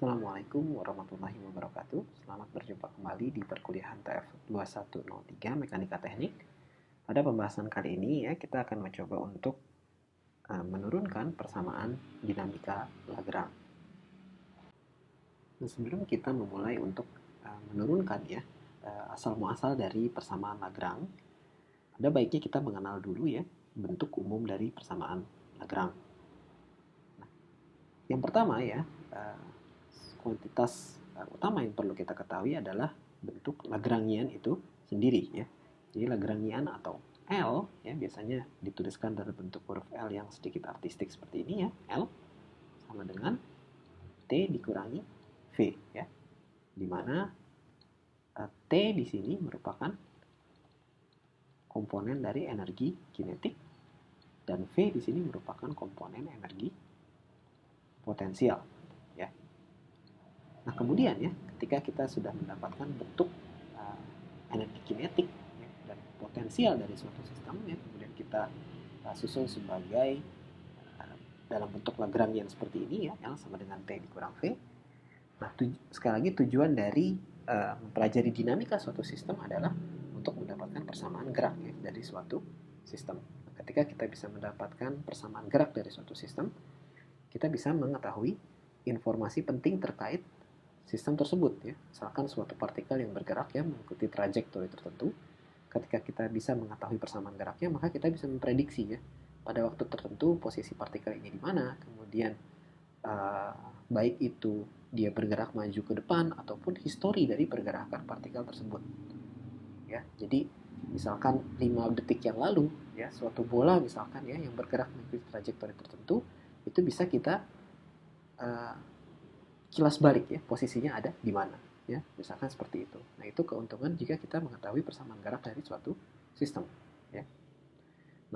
Assalamualaikum warahmatullahi wabarakatuh. Selamat berjumpa kembali di perkuliahan TF 2103 Mekanika Teknik. Pada pembahasan kali ini ya, kita akan mencoba untuk menurunkan persamaan dinamika Lagrange. Nah, sebelum kita memulai untuk menurunkan ya asal muasal dari persamaan Lagrange, ada baiknya kita mengenal dulu ya bentuk umum dari persamaan Lagrange. Nah, yang pertama ya, kuantitas utama yang perlu kita ketahui adalah bentuk Lagrangian itu sendiri ya. Jadi Lagrangian atau L ya biasanya dituliskan dalam bentuk huruf L yang sedikit artistik seperti ini ya. L sama dengan T dikurangi V ya. Di mana T di sini merupakan komponen dari energi kinetik dan V di sini merupakan komponen energi potensial ya. Nah, kemudian ya, ketika kita sudah mendapatkan bentuk energi kinetik ya, dan potensial dari suatu sistem ya, kemudian kita susun sebagai dalam bentuk Lagrangian seperti ini ya, L sama dengan T dikurang V. Nah, sekali lagi tujuan dari mempelajari dinamika suatu sistem adalah untuk mendapatkan persamaan gerak ya, dari suatu sistem. Nah, ketika kita bisa mendapatkan persamaan gerak dari suatu sistem, kita bisa mengetahui informasi penting terkait sistem tersebut ya. Misalkan suatu partikel yang bergerak ya mengikuti trajektori tertentu. Ketika kita bisa mengetahui persamaan geraknya, maka kita bisa memprediksi ya pada waktu tertentu posisi partikel ini di mana, kemudian baik itu dia bergerak maju ke depan ataupun histori dari pergerakan partikel tersebut. Ya, jadi misalkan 5 detik yang lalu ya suatu bola misalkan ya yang bergerak mengikuti trajektori tertentu, itu bisa kita kilas balik ya posisinya ada di mana ya misalkan seperti itu. Nah, itu keuntungan jika kita mengetahui persamaan gerak dari suatu sistem ya.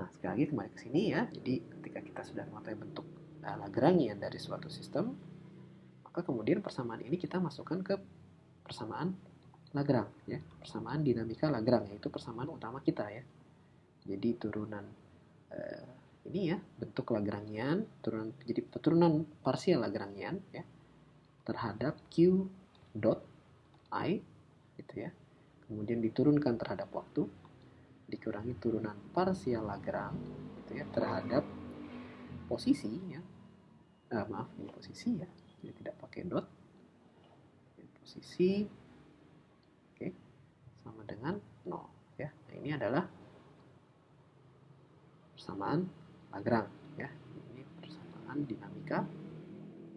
Nah, sekali lagi kembali ke sini ya. Jadi ketika kita sudah mengetahui bentuk Lagrangian dari suatu sistem, maka kemudian persamaan ini kita masukkan ke persamaan Lagrange ya, persamaan dinamika Lagrange, yaitu persamaan utama kita ya. Jadi turunan ini ya bentuk Lagrangian, jadi turunan parsial Lagrangian ya terhadap Q dot I gitu ya. Kemudian diturunkan terhadap waktu dikurangi turunan parsial Lagrange gitu ya terhadap posisi ya. Maaf, ini posisi ya. Jadi tidak pakai dot. Posisi oke sama dengan 0 ya. Nah, ini adalah persamaan Lagrange ya. Ini persamaan dinamika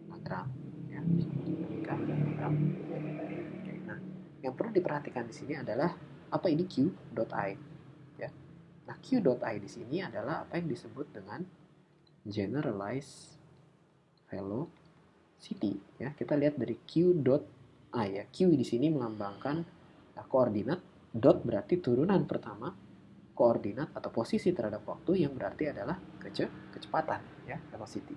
Lagrange ya. Dinamika Lagrange. Oke, nah, yang perlu diperhatikan di sini adalah apa ini Q dot I ya. Nah, Q dot I di sini adalah apa yang disebut dengan generalized velocity ya. Kita lihat dari Q dot I ya. Q di sini melambangkan koordinat, dot berarti turunan pertama, koordinat atau posisi terhadap waktu yang berarti adalah kecepatan ya, velocity.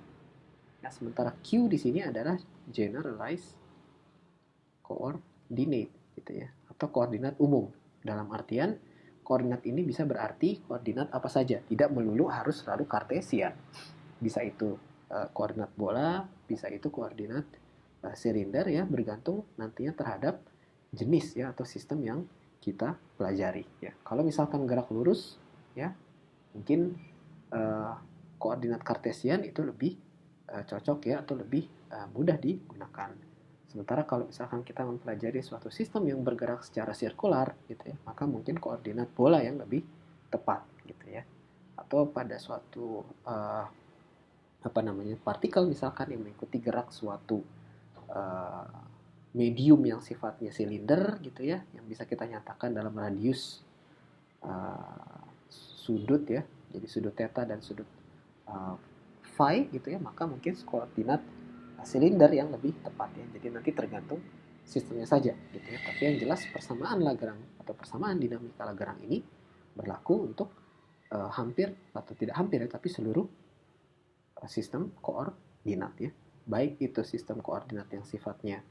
Nah, sementara Q di sini adalah generalized coordinate gitu ya, atau koordinat umum. Dalam artian koordinat ini bisa berarti koordinat apa saja, tidak melulu harus selalu kartesian. Bisa itu koordinat bola, bisa itu koordinat silinder ya, bergantung nantinya terhadap jenis ya atau sistem yang kita pelajari ya. Kalau misalkan gerak lurus ya, mungkin koordinat kartesian itu lebih cocok ya atau lebih mudah digunakan. Sementara kalau misalkan kita mempelajari suatu sistem yang bergerak secara sirkular gitu ya, maka mungkin koordinat bola yang lebih tepat gitu ya. Atau pada suatu partikel misalkan yang mengikuti gerak suatu medium yang sifatnya silinder gitu ya, yang bisa kita nyatakan dalam radius sudut ya, jadi sudut theta dan sudut phi gitu ya, maka mungkin koordinat silinder yang lebih tepat ya. Jadi nanti tergantung sistemnya saja gitu ya. Tapi yang jelas persamaan Lagrange atau persamaan dinamika Lagrange ini berlaku untuk hampir atau tidak hampir ya, tapi seluruh sistem koordinat ya. Baik itu sistem koordinat yang sifatnya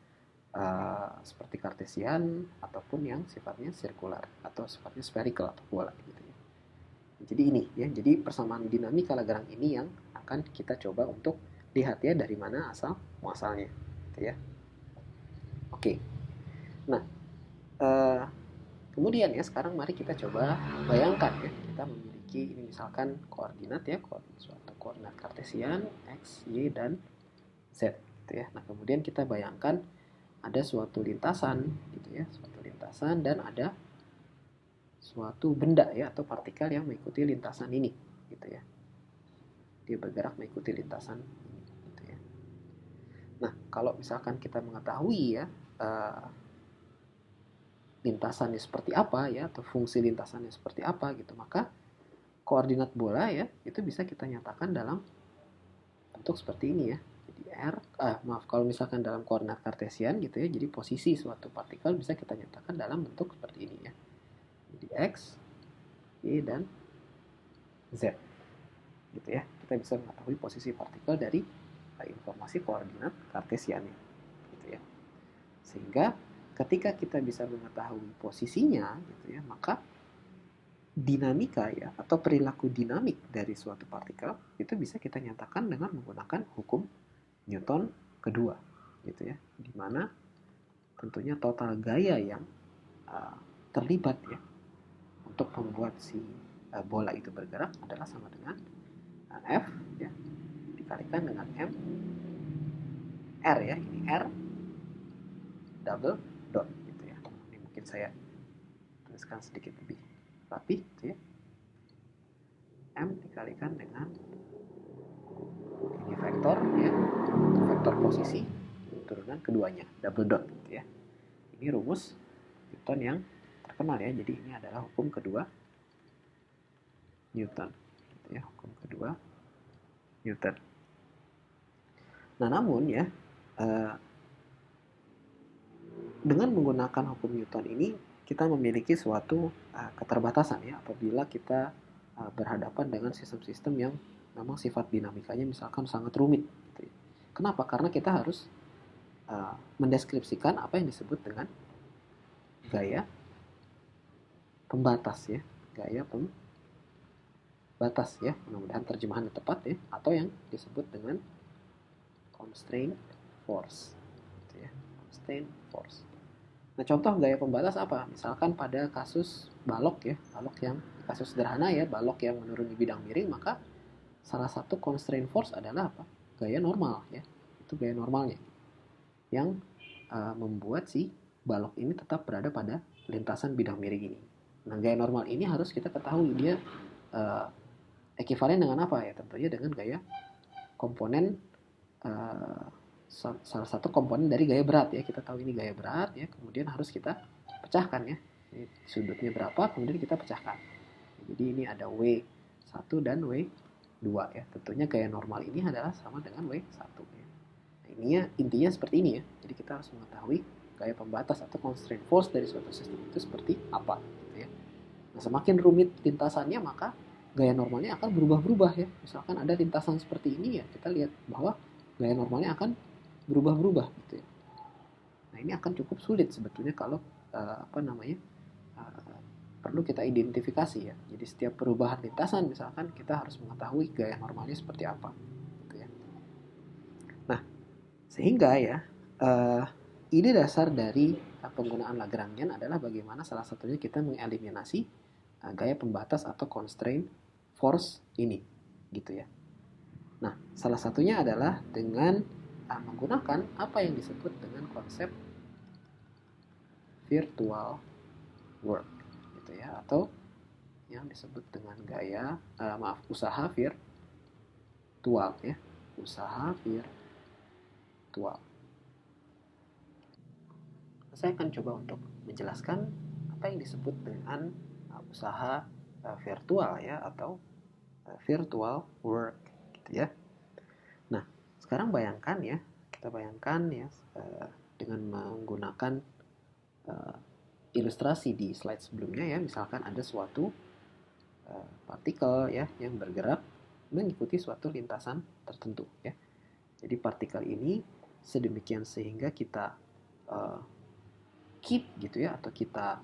seperti kartesian ataupun yang sifatnya sirkular atau sifatnya spherical atau bola gitu ya. Jadi ini ya, jadi persamaan dinamika Lagrange ini yang akan kita coba untuk lihat ya dari mana asal muasalnya gitu ya. Oke. Nah, kemudian ya sekarang mari kita coba bayangkan ya, kita memiliki ini misalkan koordinat ya, suatu koordinat kartesian x, y, dan z gitu ya. Nah, kemudian kita bayangkan ada suatu lintasan gitu ya, suatu lintasan dan ada suatu benda ya atau partikel yang mengikuti lintasan ini gitu ya. Dia bergerak mengikuti lintasan ini gitu ya. Nah, kalau misalkan kita mengetahui ya lintasannya seperti apa ya atau fungsi lintasannya seperti apa gitu, maka koordinat bola ya itu bisa kita nyatakan dalam bentuk seperti ini ya. Jadi kalau misalkan dalam koordinat kartesian gitu ya, jadi posisi suatu partikel bisa kita nyatakan dalam bentuk seperti ini ya. Jadi x, y, dan z gitu ya. Kita bisa mengetahui posisi partikel dari informasi koordinat kartesiannya gitu ya. Sehingga ketika kita bisa mengetahui posisinya gitu ya, maka dinamika ya atau perilaku dinamik dari suatu partikel itu bisa kita nyatakan dengan menggunakan hukum Newton kedua gitu ya, di mana tentunya total gaya yang terlibat ya untuk membuat si bola itu bergerak adalah sama dengan F ya dikalikan dengan M R ya, ini R double dot gitu ya. Ini mungkin saya tuliskan sedikit lebih rapi gitu ya. M dikalikan dengan ini vektor ya, vektor posisi turunan keduanya, double dot gitu ya. Ini rumus Newton yang terkenal ya. Jadi ini adalah hukum kedua Newton gitu ya, hukum kedua Newton. Nah, namun ya dengan menggunakan hukum Newton ini kita memiliki suatu keterbatasan ya apabila kita berhadapan dengan sistem-sistem yang memang sifat dinamikanya misalkan sangat rumit gitu ya. Kenapa? Karena kita harus mendeskripsikan apa yang disebut dengan gaya pembatas ya, gaya pembatas ya, mudah-mudahan terjemahannya tepat ya, atau yang disebut dengan constraint force gitu ya, constraint force. Nah, contoh gaya pembatas apa? Misalkan pada kasus balok ya, balok yang kasus sederhana ya, balok yang menuruni bidang miring, maka salah satu constraint force adalah apa? Gaya normal ya, itu gaya normalnya yang membuat si balok ini tetap berada pada lintasan bidang miring ini. Nah, gaya normal ini harus kita ketahui dia ekivalen dengan apa ya? Tentunya dengan gaya komponen salah satu komponen dari gaya berat ya. Kita tahu ini gaya berat ya, kemudian harus kita pecahkan ya. Ini sudutnya berapa, kemudian kita pecahkan. Jadi ini ada W1 dan W2 ya. Tentunya gaya normal ini adalah sama dengan W1 ya. Nah, intinya seperti ini ya. Jadi kita harus mengetahui gaya pembatas atau constraint force dari suatu sistem itu seperti apa gitu ya. Nah, semakin rumit lintasannya maka gaya normalnya akan berubah-berubah ya. Misalkan ada lintasan seperti ini ya, kita lihat bahwa gaya normalnya akan berubah-berubah gitu ya. Nah, ini akan cukup sulit sebetulnya kalau perlu kita identifikasi ya. Jadi setiap perubahan lintasan misalkan kita harus mengetahui gaya normalnya seperti apa gitu ya. Nah, sehingga ya ide dasar dari penggunaan Lagrangian adalah bagaimana salah satunya kita mengeliminasi gaya pembatas atau constraint force ini gitu ya. Nah, salah satunya adalah dengan menggunakan apa yang disebut dengan konsep virtual work gitu ya, atau yang disebut dengan usaha virtual ya, usaha virtual. Saya akan coba untuk menjelaskan apa yang disebut dengan usaha virtual ya, atau virtual work gitu ya. Nah, sekarang kita bayangkan ya dengan menggunakan ilustrasi di slide sebelumnya ya, misalkan ada suatu partikel ya yang bergerak mengikuti suatu lintasan tertentu ya. Jadi partikel ini sedemikian sehingga kita keep gitu ya, atau kita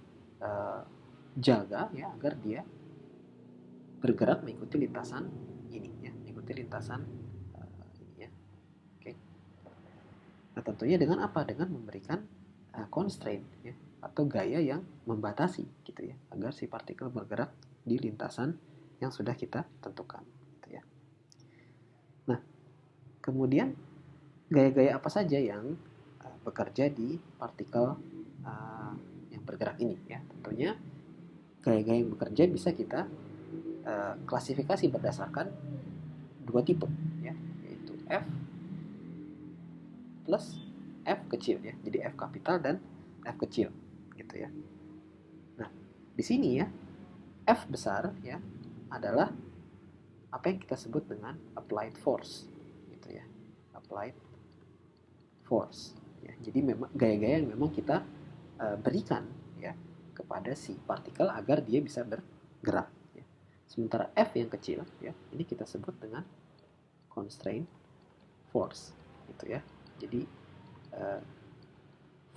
jaga ya agar dia bergerak mengikuti lintasan ini ya, mengikuti lintasan ini ya. Oke. Nah, tentunya dengan apa? Dengan memberikan constraint ya, atau gaya yang membatasi gitu ya, agar si partikel bergerak di lintasan yang sudah kita tentukan gitu ya. Nah, kemudian gaya-gaya apa saja yang bekerja di partikel yang bergerak ini ya. Tentunya gaya-gaya yang bekerja bisa kita klasifikasi berdasarkan dua tipe ya, yaitu F plus F kecil ya. Jadi F kapital dan F kecil gitu ya. Nah, di sini ya F besar ya adalah apa yang kita sebut dengan applied force gitu ya. Applied force ya. Jadi memang gaya-gaya yang memang kita berikan ya kepada si partikel agar dia bisa bergerak ya. Sementara F yang kecil ya, ini kita sebut dengan constraint force gitu ya. Jadi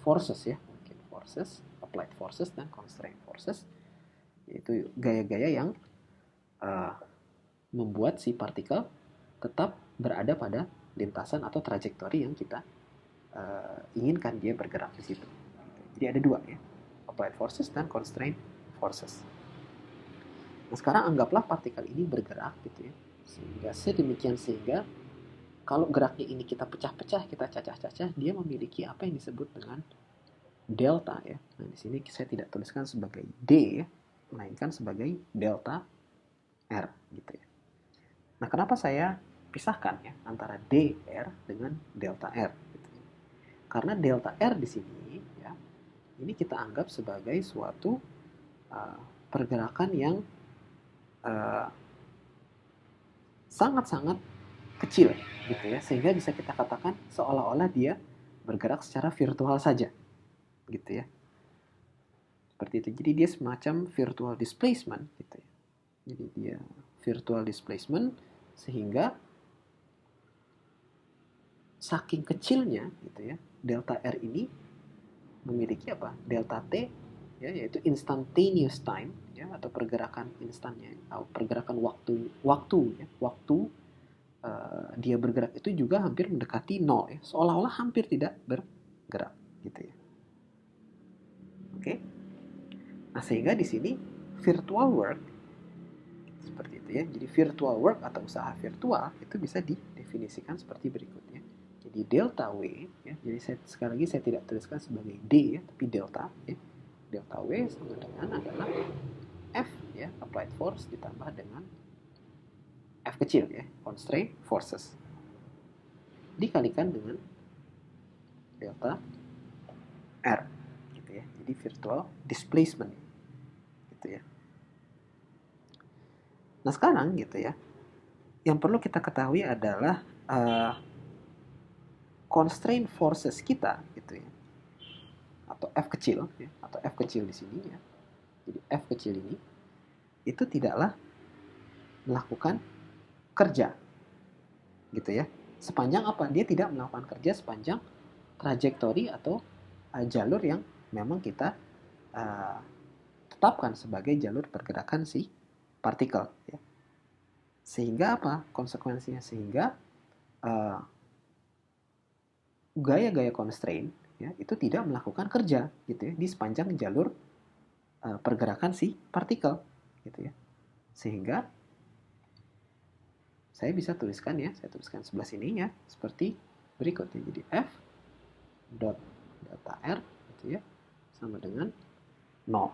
forces ya, mungkin forces, applied forces dan constraint forces, yaitu gaya-gaya yang membuat si partikel tetap berada pada lintasan atau trajektori yang kita inginkan dia bergerak di situ. Jadi ada dua ya, applied forces dan constraint forces. Nah, sekarang anggaplah partikel ini bergerak gitu ya, sehingga kalau geraknya ini kita pecah-pecah, kita cacah-cacah, dia memiliki apa yang disebut dengan delta ya. Nah, di sini saya tidak tuliskan sebagai D ya, melainkan sebagai delta R gitu ya. Nah, kenapa saya pisahkan ya antara dr dengan delta R gitu ya. Karena delta R di sini ya, ini kita anggap sebagai suatu pergerakan yang sangat-sangat kecil gitu ya, sehingga bisa kita katakan seolah-olah dia bergerak secara virtual saja gitu ya, seperti itu. Jadi dia semacam virtual displacement gitu ya. Jadi dia virtual displacement sehingga saking kecilnya gitu ya, delta R ini memiliki apa? Delta T ya, yaitu instantaneous time ya, atau pergerakan instannya, atau pergerakan waktu ya, dia bergerak itu juga hampir mendekati nol ya, seolah-olah hampir tidak bergerak gitu ya. Oke. Nah, sehingga di sini virtual work seperti itu ya. Jadi virtual work atau usaha virtual itu bisa didefinisikan seperti berikutnya. Jadi delta W ya. Jadi sekali lagi saya tidak tuliskan sebagai D ya, tapi delta ya. Delta W sama dengan adalah F ya, applied force ditambah dengan F kecil ya, constraint forces, dikalikan dengan delta R gitu ya. Jadi virtual displacement gitu ya. Nah, sekarang gitu ya, yang perlu kita ketahui adalah constraint forces kita gitu ya, atau F kecil ya, atau F kecil di sini ya. Jadi F kecil ini itu tidaklah melakukan kerja gitu ya. Sepanjang apa? Dia tidak melakukan kerja sepanjang trajektori atau jalur yang memang kita tetapkan sebagai jalur pergerakan si partikel ya. Sehingga apa konsekuensinya? Sehingga gaya-gaya constraint ya, itu tidak melakukan kerja gitu ya di sepanjang jalur pergerakan si partikel gitu ya. Sehingga saya bisa tuliskan ya, saya tuliskan sebelah sini ya, seperti berikut ya. Jadi F dot delta R gitu ya, sama dengan 0.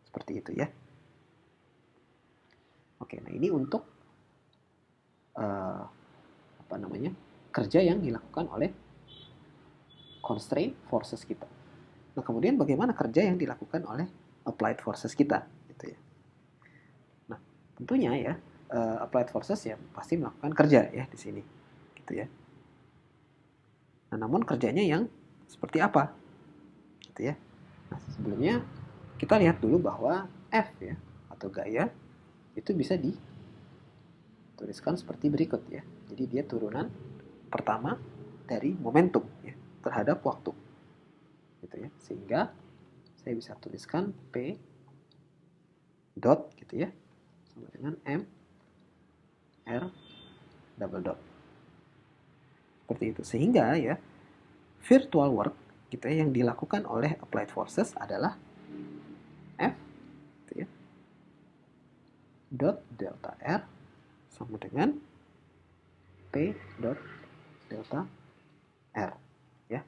Seperti itu ya. Oke, nah ini untuk kerja yang dilakukan oleh constraint forces kita. Nah, kemudian bagaimana kerja yang dilakukan oleh applied forces kita gitu ya. Nah, tentunya ya applied forces ya pasti melakukan kerja ya di sini gitu ya. Nah, namun kerjanya yang seperti apa gitu ya. Nah, sebelumnya kita lihat dulu bahwa F ya, atau gaya itu bisa dituliskan seperti berikut ya. Jadi dia turunan pertama dari momentum ya, terhadap waktu gitu ya. Sehingga saya bisa tuliskan P dot gitu ya, sama dengan M R double dot seperti itu. Sehingga ya virtual work gitu ya, yang dilakukan oleh applied forces adalah F gitu ya, dot delta R sama dengan P dot delta R ya.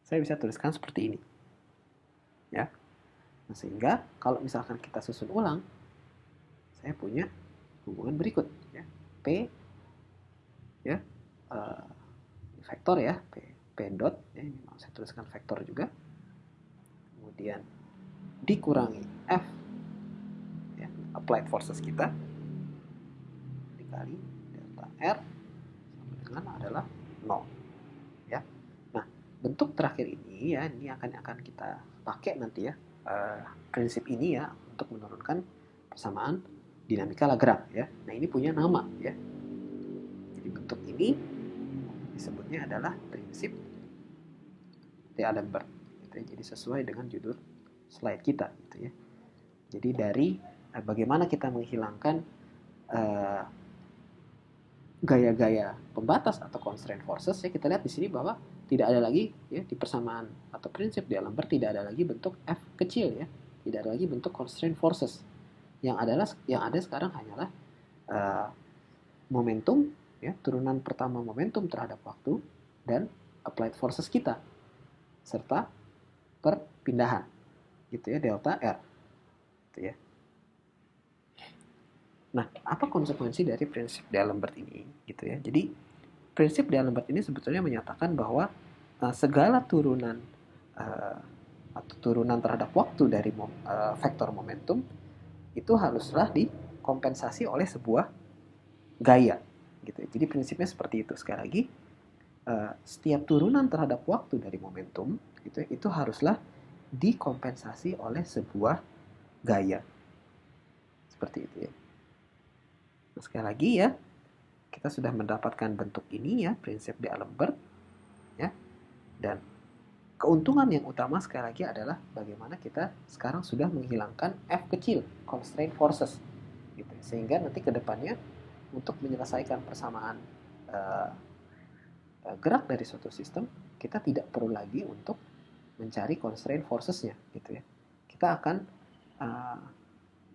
Saya bisa tuliskan seperti ini ya. Nah, sehingga kalau misalkan kita susun ulang, saya punya hubungan berikut ya. P ya, vektor ya, P dot ya, ini mau saya tuliskan vektor juga. Kemudian dikurangi F ya, applied forces kita dikali delta R sama dengan adalah 0 ya. Nah, bentuk terakhir ini ya, ini akan kita pakai nanti ya, prinsip ini ya untuk menurunkan persamaan dinamika Lagrange ya. Nah, ini punya nama ya. Jadi bentuk ini disebutnya adalah prinsip D'Alembert gitu ya. Jadi sesuai dengan judul slide kita gitu ya. Jadi dari bagaimana kita menghilangkan gaya-gaya pembatas atau constraint forces ya, kita lihat di sini bahwa tidak ada lagi ya, di persamaan atau prinsip D'Alembert tidak ada lagi bentuk F kecil ya, tidak ada lagi bentuk constraint forces. Yang ada sekarang hanyalah momentum ya, turunan pertama momentum terhadap waktu dan applied forces kita serta perpindahan gitu ya, delta R gitu ya. Nah, apa konsekuensi dari prinsip D'Alembert ini gitu ya? Jadi prinsip D'Alembert ini sebetulnya menyatakan bahwa segala turunan atau turunan terhadap waktu dari vektor momentum itu haruslah dikompensasi oleh sebuah gaya gitu ya. Jadi prinsipnya seperti itu. Sekali lagi, setiap turunan terhadap waktu dari momentum gitu ya, itu haruslah dikompensasi oleh sebuah gaya seperti itu ya. Nah, sekali lagi ya, kita sudah mendapatkan bentuk ini ya, prinsip D'Alembert ya. Dan keuntungan yang utama sekali lagi adalah bagaimana kita sekarang sudah menghilangkan F kecil, constraint forces gitu. Sehingga nanti ke depannya untuk menyelesaikan persamaan gerak dari suatu sistem, kita tidak perlu lagi untuk mencari constraint forces-nya gitu ya. Kita akan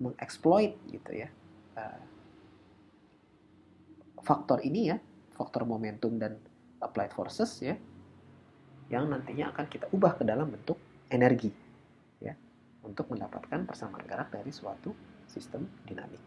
mengeksploit gitu ya faktor ini ya, faktor momentum dan applied forces ya, yang nantinya akan kita ubah ke dalam bentuk energi ya, untuk mendapatkan persamaan gerak dari suatu sistem dinamik.